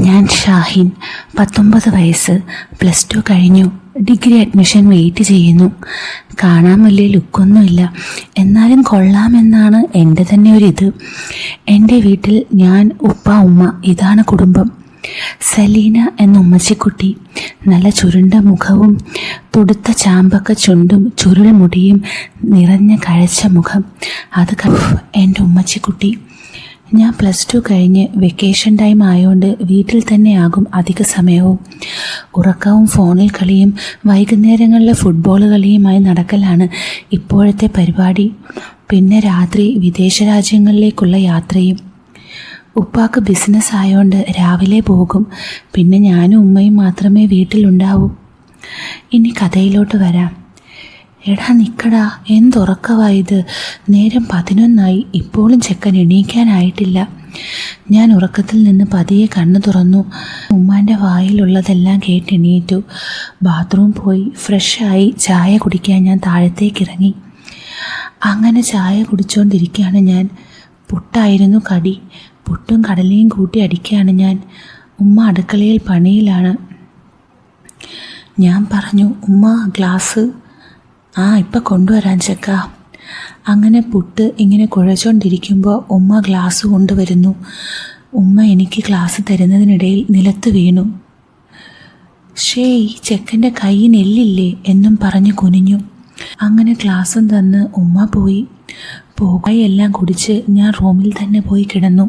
ഞാൻ ഷാഹിൻ, 19 വയസ്സ്, +2 കഴിഞ്ഞു. ഡിഗ്രി അഡ്മിഷൻ വെയിറ്റ് ചെയ്യുന്നു. കാണാൻ വലിയ ലുക്കൊന്നുമില്ല, എന്നാലും കൊള്ളാമെന്നാണ് എൻ്റെ തന്നെ ഒരിത്. എൻ്റെ വീട്ടിൽ ഞാൻ, ഉപ്പ, ഉമ്മ, ഇതാണ് കുടുംബം. സലീന എന്ന ഉമ്മച്ചിക്കുട്ടി, നല്ല ചുരുണ്ട മുഖവും തുടുത്ത ചാമ്പക്ക ചുണ്ടും ചുരുൾ മുടിയും നിറഞ്ഞ കഴച്ച മുഖം. അത് എൻ്റെ ഉമ്മച്ചിക്കുട്ടി. ഞാൻ +2 കഴിഞ്ഞ് വെക്കേഷൻ ടൈം ആയതുകൊണ്ട് വീട്ടിൽ തന്നെയാകും അധിക സമയവും. ഉറക്കവും ഫോണിൽ കളിയും വൈകുന്നേരങ്ങളിലെ ഫുട്ബോൾ കളിയുമായി നടക്കലാണ് ഇപ്പോഴത്തെ പരിപാടി. പിന്നെ രാത്രി വിദേശ രാജ്യങ്ങളിലേക്കുള്ള യാത്രയും. ഉപ്പാക്ക് ബിസിനസ് ആയതുകൊണ്ട് രാവിലെ പോകും. പിന്നെ ഞാനും ഉമ്മയും മാത്രമേ വീട്ടിലുണ്ടാവൂ. ഇനി കഥയിലോട്ട് വരാം. എടാ നിക്കടാ, എന്തുറക്കവായത്? നേരം 11 ഇപ്പോഴും ചെക്കൻ എണീക്കാനായിട്ടില്ല. ഞാൻ ഉറക്കത്തിൽ നിന്ന് പതിയെ കണ്ണു തുറന്നു. ഉമ്മാൻ്റെ വായിലുള്ളതെല്ലാം കേട്ടെണീറ്റു. ബാത്റൂം പോയി ഫ്രഷായി ചായ കുടിക്കാൻ ഞാൻ താഴത്തേക്കിറങ്ങി. അങ്ങനെ ചായ കുടിച്ചുകൊണ്ടിരിക്കുകയാണ് ഞാൻ. പുട്ടായിരുന്നു കടി. പുട്ടും കടലയും കൂട്ടി അടിക്കുകയാണ് ഞാൻ. ഉമ്മ അടുക്കളയിൽ പണിയിലാണ്. ഞാൻ പറഞ്ഞു, ഉമ്മ ഗ്ലാസ്. ഇപ്പം കൊണ്ടുവരാൻ ചെക്ക. അങ്ങനെ പുട്ട് ഇങ്ങനെ കുഴച്ചുകൊണ്ടിരിക്കുമ്പോൾ ഉമ്മ ഗ്ലാസ് കൊണ്ടുവരുന്നു. ഉമ്മ എനിക്ക് ഗ്ലാസ് തരുന്നതിനിടയിൽ നിലത്ത് വീണു. ഈ ചെക്കൻ്റെ കൈ നെല്ലില്ലേ എന്നും പറഞ്ഞ് കുനിഞ്ഞു. അങ്ങനെ ഗ്ലാസും തന്ന് ഉമ്മ പോയി. എല്ലാം കുടിച്ച് ഞാൻ റൂമിൽ തന്നെ പോയി കിടന്നു.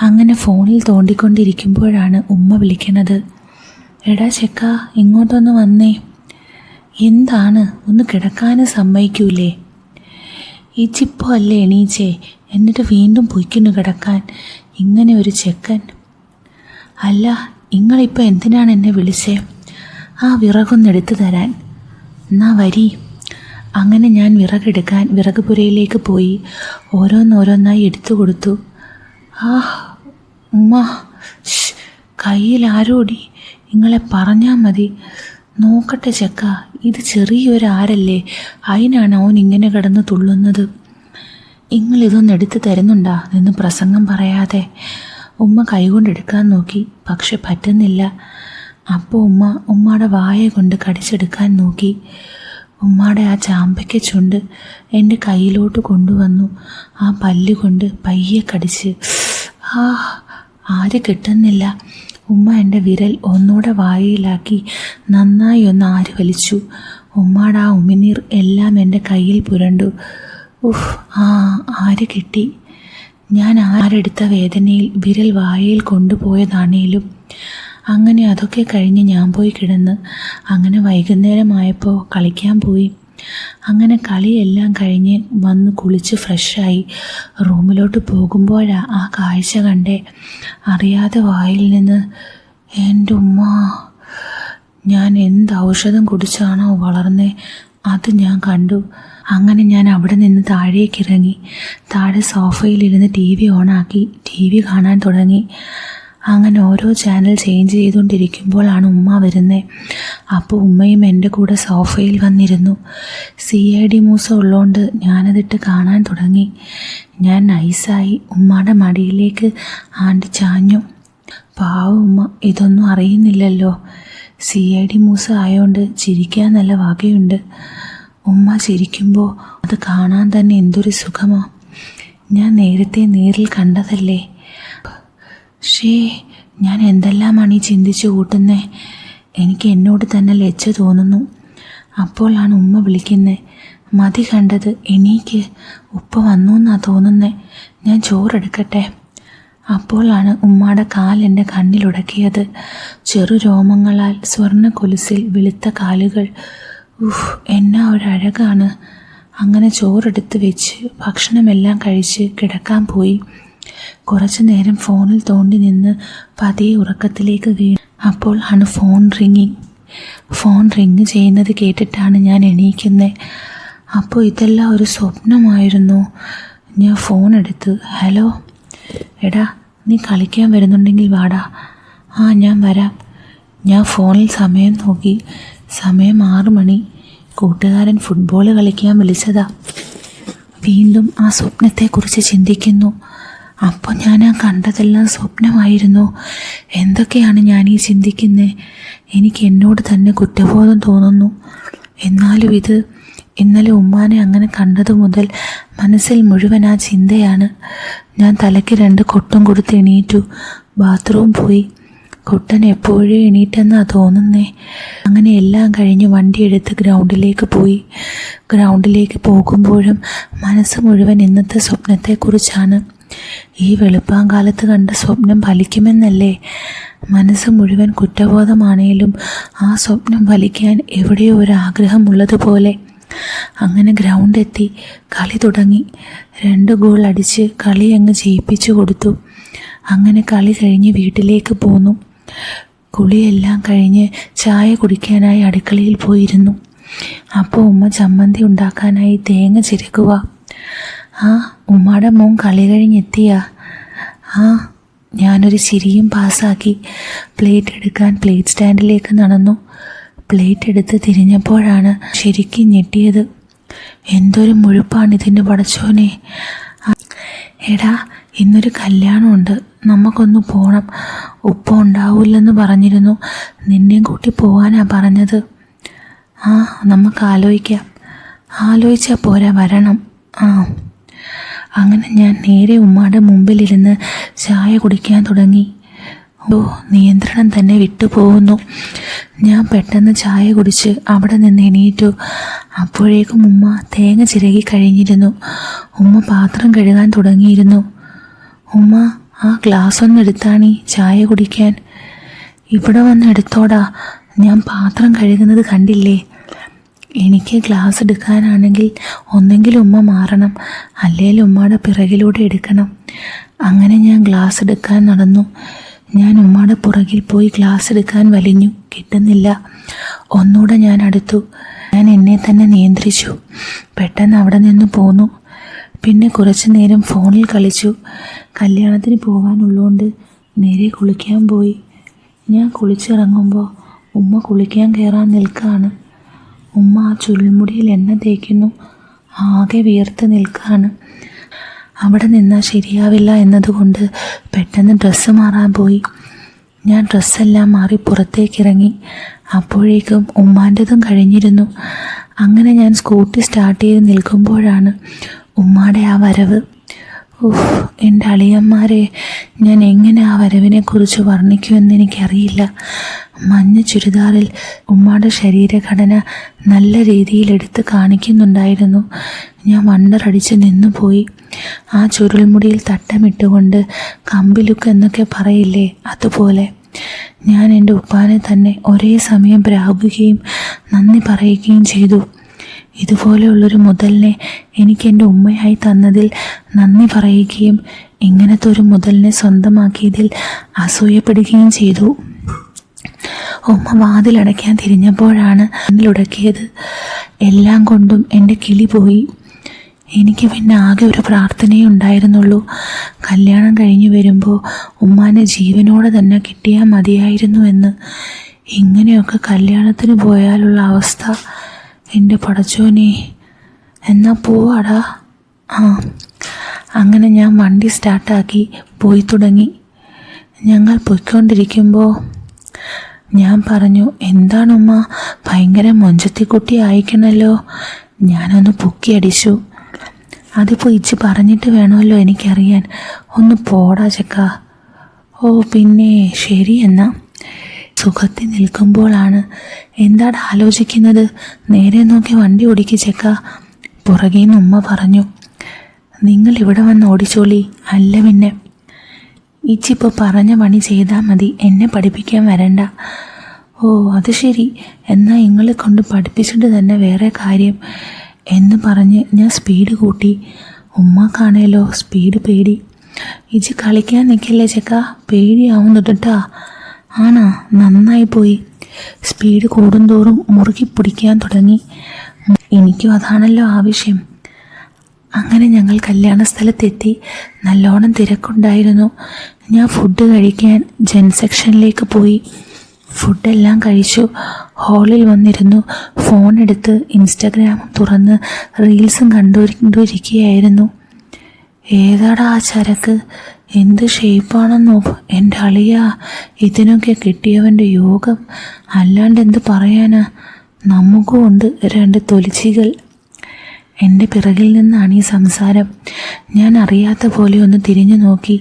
അങ്ങനെ ഫോണിൽ തോണ്ടിക്കൊണ്ടിരിക്കുമ്പോഴാണ് ഉമ്മ വിളിക്കണത്. എടാ ചെക്ക, ഇങ്ങോട്ടൊന്ന് വന്നേ. എന്താണ്? ഒന്ന് കിടക്കാനും സമ്മതിക്കൂലേ? ഇച്ചിപ്പോ അല്ലേ എണീച്ചേ, എന്നിട്ട് വീണ്ടും പൊയ്ക്കുന്നു കിടക്കാൻ. ഇങ്ങനെ ഒരു ചെക്കൻ. അല്ല, നിങ്ങളിപ്പോൾ എന്തിനാണ് എന്നെ വിളിച്ചേ? വിറകൊന്നെടുത്ത് തരാൻ. എന്നാ വരി. അങ്ങനെ ഞാൻ വിറകെടുക്കാൻ വിറക് പുരയിലേക്ക് പോയി. ഓരോന്നോരോന്നായി എടുത്തു കൊടുത്തു. ഉമ്മ, കയ്യിൽ ആരോടി? നിങ്ങളെ പറഞ്ഞാൽ മതി. നോക്കട്ടെ ചെക്ക, ഇത് ചെറിയൊരാരല്ലേ, അതിനാണ് അവൻ ഇങ്ങനെ കിടന്ന് തുള്ളുന്നത്. നിങ്ങളിതൊന്നും എടുത്ത് തരുന്നുണ്ടാ എന്ന് പ്രസംഗം പറയാതെ. ഉമ്മ കൈകൊണ്ടെടുക്കാൻ നോക്കി, പക്ഷെ പറ്റുന്നില്ല. അപ്പോൾ ഉമ്മയുടെ വായ കൊണ്ട് കടിച്ചെടുക്കാൻ നോക്കി. ഉമ്മയുടെ ആ ചാമ്പയ്ക്ക ചുണ്ട് എൻ്റെ കയ്യിലോട്ട് കൊണ്ടുവന്നു. ആ പല്ല് കൊണ്ട് പയ്യെ കടിച്ച്. ആര് കിട്ടുന്നില്ല. ഉമ്മ എൻ്റെ വിരൽ ഒന്നുകൂടെ വായയിലാക്കി നന്നായി ഒന്ന് ആര് വലിച്ചു. ഉമ്മയുടെ ആ ഉമിനീർ എല്ലാം എൻ്റെ കയ്യിൽ പുരണ്ടു. ആര് കിട്ടി. ഞാൻ ആരെടുത്ത വേദനയിൽ വിരൽ വായയിൽ കൊണ്ടുപോയതാണേലും. അങ്ങനെ അതൊക്കെ കഴിഞ്ഞ് ഞാൻ പോയി കിടന്ന്. അങ്ങനെ വൈകുന്നേരമായപ്പോൾ കളിക്കാൻ പോയി. അങ്ങനെ കളിയെല്ലാം കഴിഞ്ഞ് വന്ന് കുളിച്ച് ഫ്രഷായി റൂമിലോട്ട് പോകുമ്പോഴാണ് ആ കാഴ്ച കണ്ടേ. അറിയാതെ വായിൽ നിന്ന് എൻ്റെ ഉമ്മ. ഞാൻ എന്ത് ഔഷധം കുടിച്ചാണോ വളർന്നേ അത് ഞാൻ കണ്ടു. അങ്ങനെ ഞാൻ അവിടെ നിന്ന് താഴേക്കിറങ്ങി. താഴെ സോഫയിലിരുന്ന് TV ഓണാക്കി TV കാണാൻ തുടങ്ങി. അങ്ങനെ ഓരോ ചാനൽ ചേഞ്ച് ചെയ്തുകൊണ്ടിരിക്കുമ്പോഴാണ് ഉമ്മ വരുന്നത്. അപ്പോൾ ഉമ്മയും എൻ്റെ കൂടെ സോഫയിൽ വന്നിരുന്നു. CID മൂസ ഉള്ളതുകൊണ്ട് ഞാനതിട്ട് കാണാൻ തുടങ്ങി. ഞാൻ നൈസായി ഉമ്മയുടെ മടിയിലേക്ക് ചാഞ്ഞു. പാവം ഉമ്മ ഇതൊന്നും അറിയുന്നില്ലല്ലോ. CID മൂസ ആയതുകൊണ്ട് ചിരിക്കാൻ നല്ല വകയുണ്ട്. ഉമ്മ ചിരിക്കുമ്പോൾ അത് കാണാൻ തന്നെ എന്തൊരു സുഖമാണ്. ഞാൻ നേരത്തെ നേരിൽ കണ്ടതല്ലേ. ഞാൻ എന്തെല്ലാമാണ് ഈ ചിന്തിച്ചു കൂട്ടുന്നേ. എനിക്ക് എന്നോട് തന്നെ ലജ്ജ തോന്നുന്നു. അപ്പോഴാണ് ഉമ്മ വിളിക്കുന്നത്. മതി കണ്ടത്, എണീക്ക്, ഉപ്പ വന്നു എന്നാണ് തോന്നുന്നത്. ഞാൻ ചോറെടുക്കട്ടെ. അപ്പോഴാണ് ഉമ്മയുടെ കാൽ എൻ്റെ കണ്ണിലുടക്കിയത്. ചെറു രോമങ്ങളാൽ സ്വർണ്ണ കൊലുസിൽ വെളുത്ത കാലുകൾ. എന്നാ ഒരഴകാണ്. അങ്ങനെ ചോറെടുത്ത് വെച്ച് ഭക്ഷണമെല്ലാം കഴിച്ച് കിടക്കാൻ പോയി. കുറച്ചു നേരം ഫോണിൽ തോണ്ടി നിന്ന് പതിയെ ഉറക്കത്തിലേക്ക് വീണു. അപ്പോൾ ആണ് ഫോൺ റിങ് ചെയ്യുന്നത് കേട്ടിട്ടാണ് ഞാൻ എണീക്കുന്നത്. അപ്പോൾ ഇതെല്ലാം ഒരു സ്വപ്നമായിരുന്നു. ഞാൻ ഫോൺ എടുത്ത്, ഹലോ എടാ, നീ കളിക്കാൻ വരുന്നുണ്ടെങ്കിൽ വാടാ. ഞാൻ വരാം. ഞാൻ ഫോണിൽ സമയം നോക്കി. സമയം 6 മണി. കൂട്ടുകാരൻ ഫുട്ബോൾ കളിക്കാൻ വിളിച്ചതാ. വീണ്ടും ആ സ്വപ്നത്തെക്കുറിച്ച് ചിന്തിക്കുന്നു. അപ്പോൾ ഞാൻ ആ കണ്ടതെല്ലാം സ്വപ്നമായിരുന്നു. എന്തൊക്കെയാണ് ഞാൻ ഈ ചിന്തിക്കുന്നത്? എനിക്ക് എന്നോട് തന്നെ കുറ്റബോധം തോന്നുന്നു. എന്നാലും ഇത് ഇന്നലെ ഉമ്മാനെ അങ്ങനെ കണ്ടതു മുതൽ മനസ്സിൽ മുഴുവൻ ആ ചിന്തയാണ്. ഞാൻ തലയ്ക്ക് 2 കൊട്ടും കൊടുത്ത് എണീറ്റു. ബാത്റൂം പോയി. കുട്ടൻ എപ്പോഴേ എണീറ്റെന്നാ തോന്നുന്നേ. അങ്ങനെ എല്ലാം കഴിഞ്ഞ് വണ്ടിയെടുത്ത് ഗ്രൗണ്ടിലേക്ക് പോയി. ഗ്രൗണ്ടിലേക്ക് പോകുമ്പോഴും മനസ്സ് മുഴുവൻ ഇന്നത്തെ സ്വപ്നത്തെക്കുറിച്ചാണ്. ഈ വെളുപ്പാങ്കാലത്ത് കണ്ട സ്വപ്നം ഫലിക്കുമെന്നല്ലേ? മനസ്സ് മുഴുവൻ കുറ്റബോധമാണേലും ആ സ്വപ്നം ഫലിക്കാൻ എവിടെയോ ഒരു ആഗ്രഹമുള്ളതുപോലെ. അങ്ങനെ ഗ്രൗണ്ട് എത്തി. കളി തുടങ്ങി. 2 ഗോൾ അടിച്ച് കളി അങ്ങ് ജയിപ്പിച്ചു കൊടുത്തു. അങ്ങനെ കളി കഴിഞ്ഞ് വീട്ടിലേക്ക് പോന്നു. കുളിയെല്ലാം കഴിഞ്ഞ് ചായ കുടിക്കാനായി അടുക്കളയിൽ പോയിരുന്നു. അപ്പോൾ ഉമ്മ ചമ്മന്തി ഉണ്ടാക്കാനായി തേങ്ങ ചിരകുക. ആ, ഉമ്മയുടെ മോൻ കളി കഴിഞ്ഞെത്തിയാ? ആ, ഞാനൊരു ചിരിയും പാസ്സാക്കി പ്ലേറ്റ് എടുക്കാൻ പ്ലേറ്റ് സ്റ്റാൻഡിലേക്ക് നടന്നു. പ്ലേറ്റ് എടുത്ത് തിരിഞ്ഞപ്പോഴാണ് ശരിക്കും ഞെട്ടിയത്. എന്തൊരു മുഴുപ്പാണിതിൻ്റെ പടച്ചോനെ! എടാ, ഇന്നൊരു കല്യാണമുണ്ട്, നമുക്കൊന്ന് പോകണം. ഉപ്പ ഉണ്ടാവില്ലെന്ന് പറഞ്ഞിരുന്നു. നിന്നെയും കൂട്ടി പോകാനാ പറഞ്ഞത്. ആ, നമുക്ക് ആലോചിക്കാം. ആലോചിച്ചാൽ പോരാ, വരണം. ആ. അങ്ങനെ ഞാൻ നേരെ ഉമ്മയുടെ മുമ്പിലിരുന്ന് ചായ കുടിക്കാൻ തുടങ്ങി. ഓ, നിയന്ത്രണം തന്നെ വിട്ടുപോകുന്നു. ഞാൻ പെട്ടെന്ന് ചായ കുടിച്ച് അവിടെ നിന്ന് എണീറ്റു. അപ്പോഴേക്കും ഉമ്മ തേങ്ങ ചിരകി കഴിഞ്ഞിരുന്നു. ഉമ്മ പാത്രം കഴുകാൻ തുടങ്ങിയിരുന്നു. ഉമ്മ, ആ ഗ്ലാസ് ഒന്ന് എടുത്താണീ ചായ കുടിക്കാൻ. ഇവിടെ വന്ന് എടുത്തോടാ, ഞാൻ പാത്രം കഴുകുന്നത് കണ്ടില്ലേ? എനിക്ക് ഗ്ലാസ് എടുക്കാനാണെങ്കിൽ ഒന്നെങ്കിൽ ഉമ്മ മാറണം, അല്ലെങ്കിൽ ഉമ്മയുടെ പിറകിലൂടെ എടുക്കണം. അങ്ങനെ ഞാൻ ഗ്ലാസ് എടുക്കാൻ നടന്നു. ഞാൻ ഉമ്മയുടെ പുറകിൽ പോയി ഗ്ലാസ് എടുക്കാൻ വലിഞ്ഞു. കിട്ടുന്നില്ല. ഒന്നുകൂടെ ഞാൻ അടുത്തു. ഞാൻ എന്നെ തന്നെ നിയന്ത്രിച്ചു. പെട്ടെന്ന് അവിടെ നിന്ന് പോന്നു. പിന്നെ കുറച്ച് നേരം ഫോണിൽ കളിച്ചു. കല്യാണത്തിന് പോകാനുള്ളതുകൊണ്ട് നേരെ കുളിക്കാൻ പോയി. ഞാൻ കുളിച്ചിറങ്ങുമ്പോൾ ഉമ്മ കുളിക്കാൻ കയറാൻ നിൽക്കുകയാണ്. ഉമ്മ ആ ചുരുൾമുടിയിൽ എണ്ണ തേക്കുന്നു. ആകെ വിയർത്ത് നിൽക്കുകയാണ്. അവിടെ നിന്നാൽ ശരിയാവില്ല എന്നതുകൊണ്ട് പെട്ടെന്ന് ഡ്രസ്സ് മാറാൻ പോയി. ഞാൻ ഡ്രസ്സെല്ലാം മാറി പുറത്തേക്കിറങ്ങി. അപ്പോഴേക്കും ഉമ്മാൻ്റെതും കഴിഞ്ഞിരുന്നു. അങ്ങനെ ഞാൻ സ്കൂട്ടി സ്റ്റാർട്ട് ചെയ്ത് നിൽക്കുമ്പോഴാണ് ഉമ്മാടെ ആ വരവ്. ഉഫ്, എൻ്റെ അളിയന്മാരെ, ഞാൻ എങ്ങനെ ആ വരവിനെക്കുറിച്ച് വർണ്ണിക്കുമെന്ന് എനിക്കറിയില്ല. മഞ്ഞ ചുരിദാറിൽ ഉമ്മയുടെ ശരീരഘടന നല്ല രീതിയിൽ എടുത്ത് കാണിക്കുന്നുണ്ടായിരുന്നു. ഞാൻ വണ്ടറടിച്ച് നിന്നുപോയി. ആ ചുരുൾമുടിയിൽ തട്ടമിട്ടുകൊണ്ട് കമ്പിലുക്ക് എന്നൊക്കെ പറയില്ലേ, അതുപോലെ ഞാൻ എൻ്റെ ഉപ്പാനെ തന്നെ ഒരേ സമയം പ്രാപിക്കുകയും നന്ദി പറയുകയും ചെയ്തു. ഇതുപോലെയുള്ളൊരു മുതലിനെ എനിക്ക് എൻ്റെ ഉമ്മയായി തന്നതിൽ നന്ദി പറയുകയും ഇങ്ങനത്തെ ഒരു മുതലിനെ സ്വന്തമാക്കിയതിൽ അസൂയപ്പെടുകയും ചെയ്തു. ഉമ്മ വാതിലടയ്ക്കാൻ തിരിഞ്ഞപ്പോഴാണ് ഉടക്കിയത്. എല്ലാം കൊണ്ടും എൻ്റെ കിളി പോയി. എനിക്ക് പിന്നെ ആകെ ഒരു പ്രാർത്ഥനയേ ഉണ്ടായിരുന്നുള്ളൂ. കല്യാണം കഴിഞ്ഞ് വരുമ്പോൾ ഉമ്മാനെ ജീവനോടെ തന്നെ കിട്ടിയാൽ മതിയായിരുന്നു എന്ന്. ഇങ്ങനെയൊക്കെ കല്യാണത്തിന് പോയാലുള്ള അവസ്ഥ, എൻ്റെ പടച്ചോനെ! എന്നാ പോവാടാ. ആ. അങ്ങനെ ഞാൻ വണ്ടി സ്റ്റാർട്ടാക്കി പോയി തുടങ്ങി. ഞങ്ങൾ പോയിക്കൊണ്ടിരിക്കുമ്പോൾ ഞാൻ പറഞ്ഞു, എന്താണുമ്മ ഭയങ്കര മൊഞ്ചത്തിക്കുട്ടി അയക്കണല്ലോ. ഞാനൊന്ന് പൊക്കി അടിച്ചു. അതിപ്പോൾ ഇച്ച് പറഞ്ഞിട്ട് വേണമല്ലോ എനിക്കറിയാൻ. ഒന്ന് പോടാ ചെക്ക. ഓ പിന്നെ ശരി എന്നാ. സുഖത്തിൽ നിൽക്കുമ്പോഴാണ്, എന്താണ് ആലോചിക്കുന്നത്? നേരെ നോക്കി വണ്ടി ഓടിക്ക് ചെക്ക. പുറകെ നിന്ന് ഉമ്മ പറഞ്ഞു, നിങ്ങൾ ഇവിടെ വന്ന് ഓടിച്ചോളി. അല്ല പിന്നെ ഇച്ചിപ്പോൾ പറഞ്ഞ പണി ചെയ്താൽ മതി, എന്നെ പഠിപ്പിക്കാൻ വരണ്ട. ഓ അത് ശരി, എന്നാൽ നിങ്ങളെ കൊണ്ട് പഠിപ്പിച്ചിട്ട് തന്നെ വേറെ കാര്യം എന്ന് പറഞ്ഞ് ഞാൻ സ്പീഡ് കൂട്ടി. ഉമ്മക്കാണേലോ സ്പീഡ് പേടി. ഇച്ചി കളിക്കാൻ നിൽക്കല്ലേ ചെക്ക, പേടിയാവുന്നുണ്ട് കേട്ടാ. ആണാ, നന്നായി പോയി. സ്പീഡ് കൂടുന്തോറും മുറുകി പിടിക്കാൻ തുടങ്ങി. എനിക്കും അതാണല്ലോ ആവശ്യം. അങ്ങനെ ഞങ്ങൾ കല്യാണ സ്ഥലത്തെത്തി. നല്ലോണം തിരക്കുണ്ടായിരുന്നു. ഞാൻ ഫുഡ് കഴിക്കാൻ ജെൻ സെക്ഷനിലേക്ക് പോയി. ഫുഡെല്ലാം കഴിച്ചു. ഹാളിൽ വന്നിരുന്നു. ഫോൺ എടുത്ത് ഇൻസ്റ്റഗ്രാമും തുറന്ന് റീൽസും കണ്ടുകൊണ്ടിരിക്കുകയായിരുന്നു. ഏതാടാ ആ ചരക്ക്? എന്ത് ഷേപ്പാണെന്നോ എൻ്റെ അളിയ. ഇതിനൊക്കെ കിട്ടിയവൻ്റെ യോഗം. അല്ലാണ്ട് എന്ത് പറയാനാ. നമുക്കും ഉണ്ട് 2 തൊലിച്ചികൾ. എൻ്റെ പിറകിൽ നിന്നാണ് ഈ സംസാരം. ഞാൻ അറിയാത്ത പോലെ ഒന്ന് തിരിഞ്ഞു നോക്കി.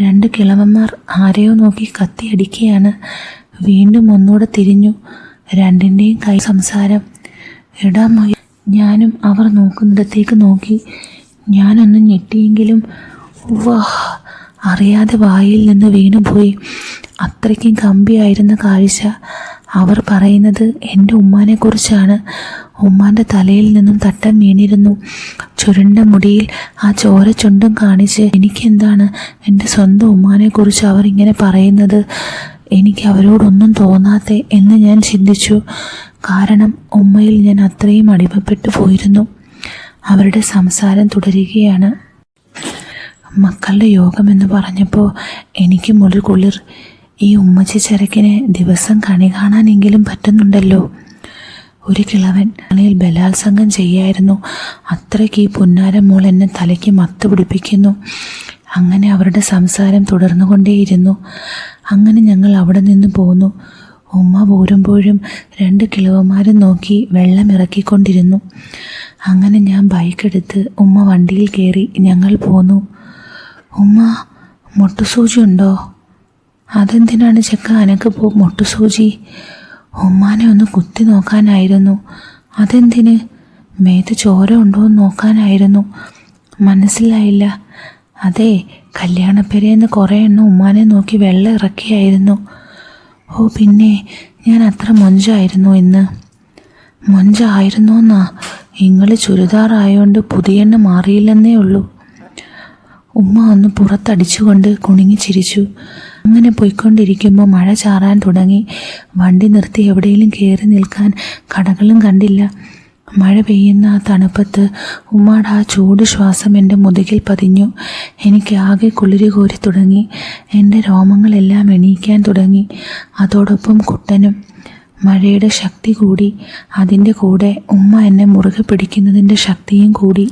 2 കിളവന്മാർ ആരെയോ നോക്കി കത്തിയടിക്കുകയാണ്. വീണ്ടും ഒന്നുകൂടെ തിരിഞ്ഞു. 2ൻ്റെയും കൈ സംസാരം. എടാ മൊയ്യ. ഞാനും അവർ നോക്കുന്നിടത്തേക്ക് നോക്കി. ഞാനൊന്ന് ഞെട്ടിയെങ്കിലും വാഹ്, അറിയാതെ വായിൽ നിന്ന് വീണുപോയി. അത്രയ്ക്കും കമ്പിയായിരുന്ന കാഴ്ച. അവർ പറയുന്നത് എൻ്റെ ഉമ്മാനെക്കുറിച്ചാണ്. ഉമ്മാൻ്റെ തലയിൽ നിന്നും തട്ടം വീണിരുന്നു. ചുരുണ്ട മുടിയിൽ ആ ചോര ചുണ്ടും കാണിച്ച് എനിക്കെന്താണ് എൻ്റെ സ്വന്തം ഉമ്മാനെക്കുറിച്ച് അവർ ഇങ്ങനെ പറയുന്നത്? എനിക്ക് അവരോടൊന്നും തോന്നാത്തെ എന്ന് ഞാൻ ചിന്തിച്ചു. കാരണം ഉമ്മയിൽ ഞാൻ അത്രയും അടിമപ്പെട്ടു പോയിരുന്നു. അവരുടെ സംസാരം തുടരുകയാണ്. മക്കളുടെ യോഗമെന്ന് പറഞ്ഞപ്പോൾ എനിക്ക് മുള്ളുകുളിർ. ഈ ഉമ്മച്ചി ചരക്കിനെ ദിവസം കണി കാണാനെങ്കിലും പറ്റുന്നുണ്ടല്ലോ. ഒരു കിളവൻ ആണെങ്കിൽ ബലാത്സംഗം ചെയ്യായിരുന്നു. അത്രയ്ക്ക് ഈ പുന്നാരം മോൾ എന്നെ തലയ്ക്ക് മത്ത് പിടിപ്പിക്കുന്നു. അങ്ങനെ അവരുടെ സംസാരം തുടർന്നുകൊണ്ടേയിരുന്നു. അങ്ങനെ ഞങ്ങൾ അവിടെ നിന്ന് പോന്നു. ഉമ്മ പോരുമ്പോഴും 2 കിളവന്മാരും നോക്കി വെള്ളം ഇറക്കിക്കൊണ്ടിരുന്നു. അങ്ങനെ ഞാൻ ബൈക്കെടുത്ത് ഉമ്മ വണ്ടിയിൽ കയറി ഞങ്ങൾ പോന്നു. ഉമ്മ, മൊട്ടുസൂചി ഉണ്ടോ? അതെന്തിനാണ് ചെക്ക അനക്ക് മൊട്ടുസൂചി? ഉമ്മാനെ ഒന്ന് കുത്തി നോക്കാനായിരുന്നു. അതെന്തിന്? മേത്ത് ചോര ഉണ്ടോ എന്ന് നോക്കാനായിരുന്നു. മനസ്സിലായില്ല. അതെ, കല്യാണപ്പെരേന്ന് കുറേ എണ്ണം ഉമ്മാനെ നോക്കി വെള്ളം ഇറക്കിയായിരുന്നു. ഓ പിന്നെ, ഞാൻ അത്ര മൊഞ്ചായിരുന്നു ഇന്ന്. മൊഞ്ചായിരുന്നോന്നാ? നിങ്ങൾ ചുരിദാറായോണ്ട് പുതിയെണ്ണ മാറിയില്ലെന്നേ ഉള്ളൂ. ഉമ്മ ഒന്ന് പുറത്തടിച്ചുകൊണ്ട് കുണുങ്ങി ചിരിച്ചു. അങ്ങനെ പോയിക്കൊണ്ടിരിക്കുമ്പോൾ മഴ ചാറാൻ തുടങ്ങി. വണ്ടി നിർത്തി എവിടെയെങ്കിലും കയറി നിൽക്കാൻ കടകളും കണ്ടില്ല. മഴ പെയ്യുന്ന ആ തണുപ്പത്ത് ഉമ്മാടെ ആ ചൂട് ശ്വാസം എൻ്റെ മുതുകിൽ പതിഞ്ഞു. എനിക്ക് ആകെ കുളിരി കോരി തുടങ്ങി. എൻ്റെ രോമങ്ങളെല്ലാം എണീക്കാൻ തുടങ്ങി. അതോടൊപ്പം കുട്ടനും. മഴയുടെ ശക്തി കൂടി. അതിൻ്റെ കൂടെ ഉമ്മ എന്നെ മുറുകെ പിടിക്കുന്നതിൻ്റെ ശക്തിയും കൂടി.